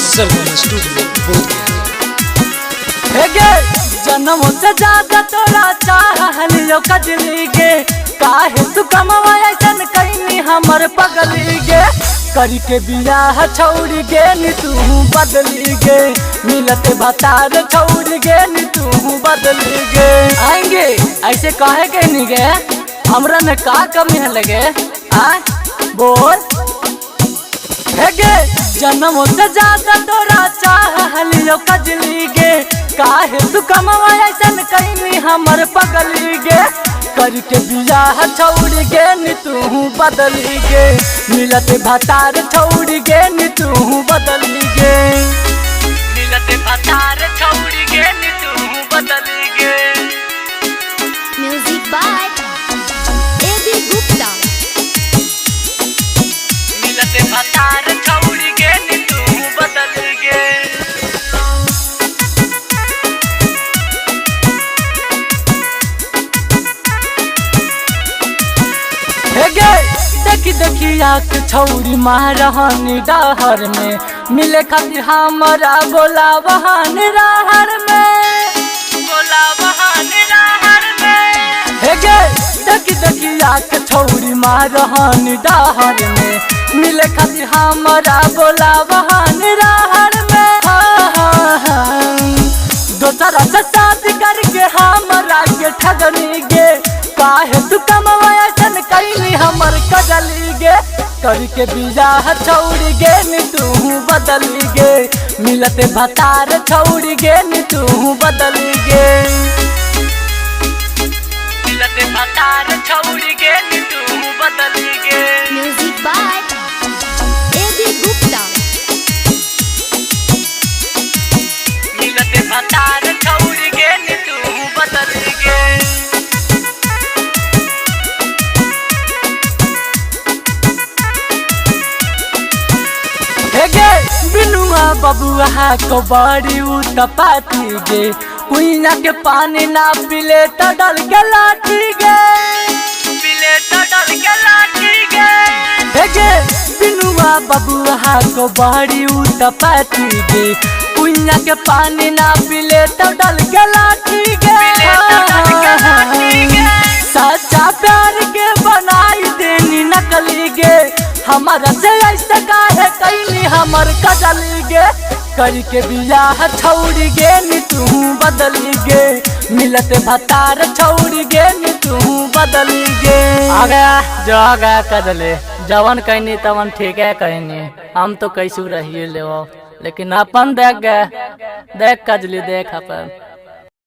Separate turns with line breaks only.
सरगम studio Bodhgaya.
गे जन्म से ज्यादा तोरा चाहलियो कजली गे, काहे तू कमवा ऐसन कैनी हमर पगली गे। करी के बियाह छौड़ी गे नी तू बदली गे, मिलते भतार छौड़ी गे नी तू बदली गे। आएंगे ऐसे काहे कहनी गे, हमरा में का कमी है लगे आ बोल। गे जन्म से ज्यादा तोरा चाहलियो कजली गे, काहे तू कमवा ऐसन कैनी हमर पगली गे। करके बियाह छौड़ी गे नी तू बदली गे, मिलते भतार छौड़ी गे नी तू बदली गे। मिलते भतार छौड़ी गे नी तू बदली गे।
Music by AB Gupta.
मिलते भतार छौड़ी गे नी तू बदली गे। गे देखी देखी आँख छौड़ी महारानी डहर में, मिले खातिर हमारा बोला बहान रहर में, बोला बहान रहर में। गे देखी देखी आँख छौड़ी महारानी डहर में, मिले खातिर हमारा बोला बहान रहर में। दोसरा से शादी करके हमारा के ठगनी गे, काहे तू कमवा ऐसन कैनी हमर कजली गे। करके बियाह छौड़ी गे नी तू बदली गे, मिलते भतार छौड़ी गे नी तू बदली गे। मिलते भतार छौड़ी गे नी तू बदली गे।
Music by AB Gupta.
मिलते भतार छौड़ी गे नी तू बदली गे। गे बिनुआ बबुआ को बड़ी उतपाती गे, कुइया के पानी ना पिले तो डल के लाठी गे, पिले तो डल के लाठी गे। गे बिनुआ बबुआ को बड़ी उतपाती गे, कुइया के पानी ना पिले तो डल के लाठी गे। सच्चा प्यार के बनाई देनी नकली गे, हमारा से ऐसा काहे कैनी हमर कजली गे। करके बियाह छौड़ी गे नी तू बदली गे, मिलते भतार छौड़ी गे नी तू बदली गे। आ गया जो आ गया कजले, जवन कहनी तवन ठीक है कहनी, हम तो कैसू रहिए ले, लेकिन अपन देख गए, देख कजली देख अपन।